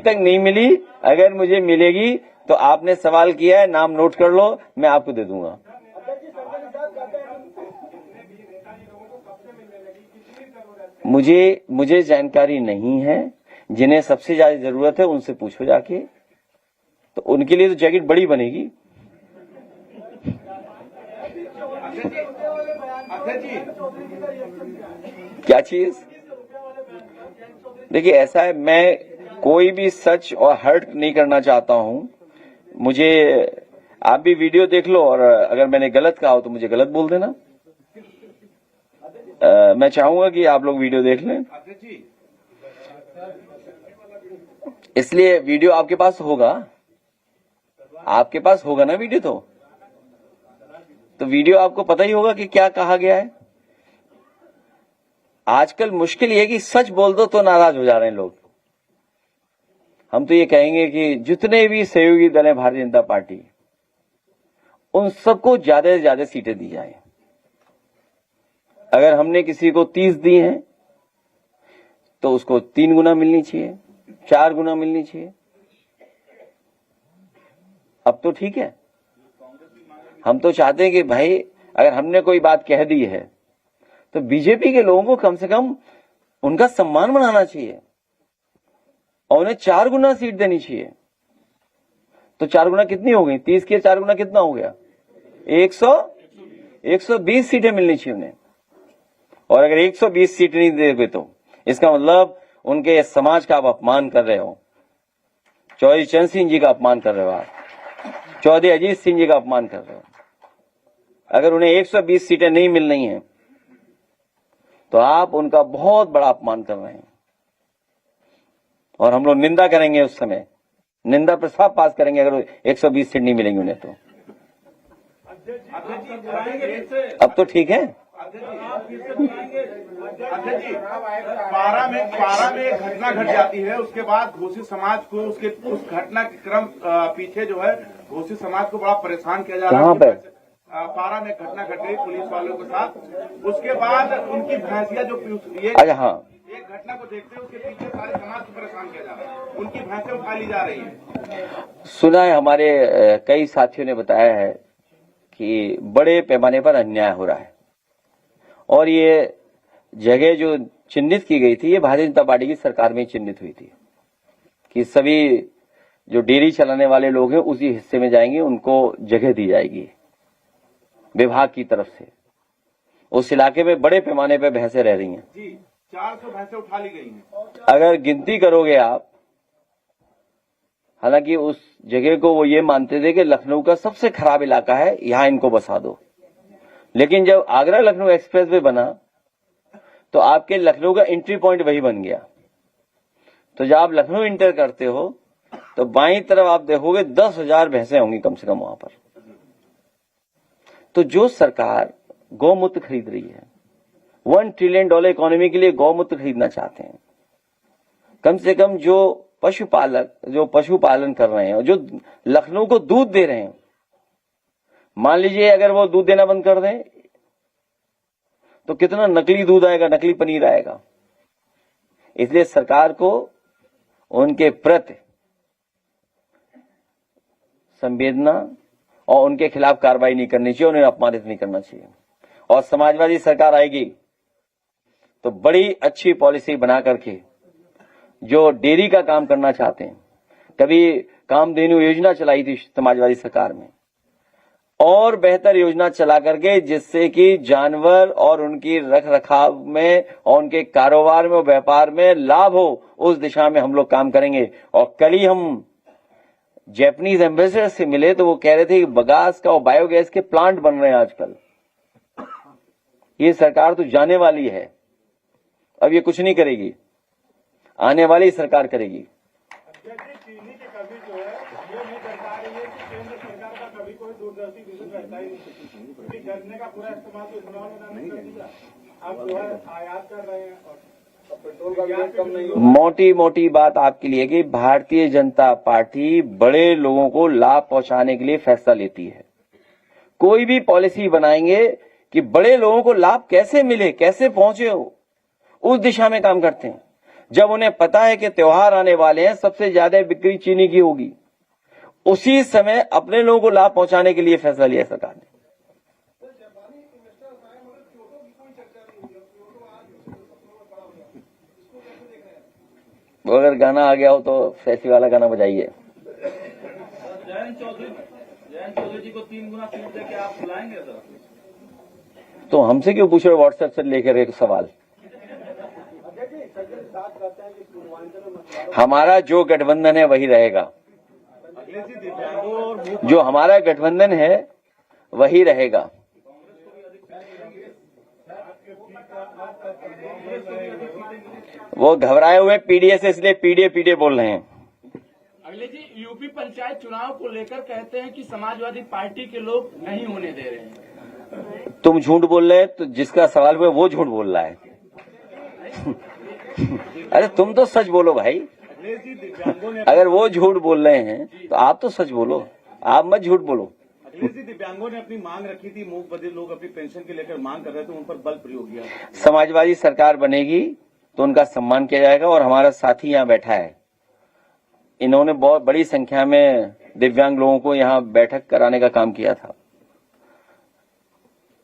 तक नहीं मिली, अगर मुझे मिलेगी तो आपने सवाल किया है, नाम नोट कर लो, मैं आपको दे दूंगा। मुझे जानकारी नहीं है। जिन्हें सबसे ज्यादा जरूरत है उनसे पूछो जाके, तो उनके लिए तो जैकेट बड़ी बनेगी। क्या चीज? देखिए, ऐसा है, मैं कोई भी सच और हर्ट नहीं करना चाहता हूं। मुझे, आप भी वीडियो देख लो और अगर मैंने गलत कहा हो तो मुझे गलत बोल देना। मैं चाहूंगा कि आप लोग वीडियो देख लें, इसलिए वीडियो आपके पास होगा, आपके पास होगा ना वीडियो, तो वीडियो आपको पता ही होगा कि क्या कहा गया है। आजकल मुश्किल ये है कि सच बोल दो तो नाराज हो जा रहे हैं लोग। हम तो ये कहेंगे कि जितने भी सहयोगी दल हैं भारतीय जनता पार्टी, उन सबको ज्यादा से ज्यादा सीटें दी जाए। अगर हमने किसी को 30 दी हैं तो उसको 3 गुना मिलनी चाहिए, 4 गुना मिलनी चाहिए। अब तो ठीक है। हम तो चाहते हैं कि भाई, अगर हमने कोई बात कह दी है तो बीजेपी के लोगों को कम से कम उनका सम्मान मनाना चाहिए और उन्हें 4 गुना सीट देनी चाहिए। तो 4 गुना कितनी हो गई? 30 के 4 गुना कितना हो गया? 120 सीटें मिलनी चाहिए उन्हें। और अगर 120 सीट नहीं दे तो इसका मतलब उनके समाज का आप अपमान कर रहे हो। चौधरी चरण सिंह जी का अपमान कर रहे हो, आप चौधरी अजीत सिंह जी का अपमान कर रहे हो। अगर उन्हें 120 सीटें नहीं मिल रही हैं तो आप उनका बहुत बड़ा अपमान कर रहे हैं और हम लोग निंदा करेंगे। उस समय निंदा प्रस्ताव पास करेंगे अगर 120 सीट नहीं मिलेंगी उन्हें तो। अब तो ठीक है। अध्यक्ष जी, पारा में एक घटना घट जाती है, उसके बाद घोषित समाज को उस घटना के क्रम पीछे जो है घोषित समाज को बड़ा परेशान किया जा रहा है। पारा में घटना घट गई पुलिस वालों के साथ, उसके बाद उनकी भैंसिया जो एक घटना को देखते हुए उसके पीछे सारे समाज को परेशान किया जा रहा है, उनकी भैंसें उठा ली जा रही है। सुना है, हमारे कई साथियों ने बताया है कि बड़े पैमाने पर अन्याय हो रहा है और ये जगह जो चिन्हित की गई थी, ये भारतीय जनता पार्टी की सरकार में चिन्हित हुई थी कि सभी जो डेयरी चलाने वाले लोग हैं उसी हिस्से में जाएंगे, उनको जगह दी जाएगी विभाग की तरफ से। उस इलाके में बड़े पैमाने पर भैंसें रह रही हैं जी, 400 भैंसें उठा ली गई हैं। अगर गिनती करोगे आप, हालांकि उस जगह को वो ये मानते थे कि लखनऊ का सबसे खराब इलाका है, यहां इनको बसा दो। लेकिन जब आगरा लखनऊ एक्सप्रेस वे बना तो आपके लखनऊ का एंट्री पॉइंट वही बन गया। तो जब आप लखनऊ इंटर करते हो तो बाईं तरफ आप देखोगे 10,000 भैंसें होंगी कम से कम वहां पर। तो जो सरकार गौमूत्र खरीद रही है, $1 ट्रिलियन इकोनॉमी के लिए गौमूत्र खरीदना चाहते हैं, कम से कम जो पशुपालन कर रहे हैं, जो लखनऊ को दूध दे रहे हैं, मान लीजिए अगर वो दूध देना बंद कर दें तो कितना नकली दूध आएगा, नकली पनीर आएगा। इसलिए सरकार को उनके प्रति संवेदना और उनके खिलाफ कार्रवाई नहीं करनी चाहिए, उन्हें अपमानित नहीं करना चाहिए। और समाजवादी सरकार आएगी तो बड़ी अच्छी पॉलिसी बना करके जो डेयरी का काम करना चाहते हैं, कभी कामधेनु योजना चलाई थी समाजवादी सरकार में, और बेहतर योजना चला करके जिससे कि जानवर और उनकी रख रखाव में और उनके कारोबार में और व्यापार में लाभ हो, उस दिशा में हम लोग काम करेंगे। और कल ही हम जैपनीज एम्बेसडर से मिले तो वो कह रहे थे कि बगास का और बायोगैस के प्लांट बन रहे हैं आजकल। ये सरकार तो जाने वाली है, अब ये कुछ नहीं करेगी, आने वाली सरकार करेगी। मोटी मोटी बात आपके लिए कि भारतीय जनता पार्टी बड़े लोगों को लाभ पहुंचाने के लिए फैसला लेती है। कोई भी पॉलिसी बनाएंगे कि बड़े लोगों को लाभ कैसे मिले, कैसे पहुंचे, उस दिशा में काम करते हैं। जब उन्हें पता है कि त्योहार आने वाले हैं, सबसे ज्यादा बिक्री चीनी की होगी, उसी समय अपने लोगों को लाभ पहुंचाने के लिए फैसला लिया सरकार ने। अगर गाना आ गया हो तो फैसी वाला गाना बजाइए। जयंत चौधरी जी को 3 गुना सीट देके आप बुलाएंगे सर? तो हमसे क्यों पूछ रहे हो व्हाट्सएप से लेकर एक सवाल? हमारा जो गठबंधन है वही रहेगा, जो हमारा गठबंधन है वही रहेगा। वो घबराए हुए पीडीए से, इसलिए पीडीए बोल रहे हैं। अखिलेश जी, यूपी पंचायत चुनाव को लेकर कहते हैं कि समाजवादी पार्टी के लोग नहीं होने दे रहे हैं। तुम झूठ बोल रहे हैं, तो जिसका सवाल हुआ वो झूठ बोल रहा है। अरे तुम तो सच बोलो भाई। अगर वो झूठ बोल रहे हैं तो आप तो सच बोलो, आप मत झूठ बोलो। अखिलेश जी, दिव्यांगों ने अपनी मांग रखी थी, मूक बधिर लोग अपनी पेंशन के लेकर मांग कर रहे थे, उन पर बल प्रयोग किया। समाजवादी सरकार बनेगी तो उनका सम्मान किया जाएगा। और हमारा साथी यहाँ बैठा है, इन्होंने बहुत बड़ी संख्या में दिव्यांग लोगों को यहाँ बैठक कराने का काम किया था।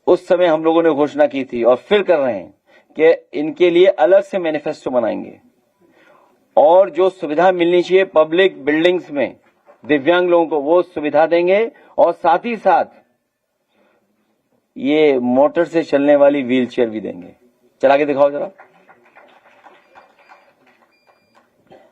उस समय हम लोगों ने घोषणा की थी और फिर कर रहे हैं कि इनके लिए अलग से मैनिफेस्टो बनाएंगे और जो सुविधा मिलनी चाहिए पब्लिक बिल्डिंग्स में दिव्यांग लोगों को, वो सुविधा देंगे। और साथ ही साथ ये मोटर से चलने वाली व्हील चेयर भी देंगे। चला के दिखाओ जरा।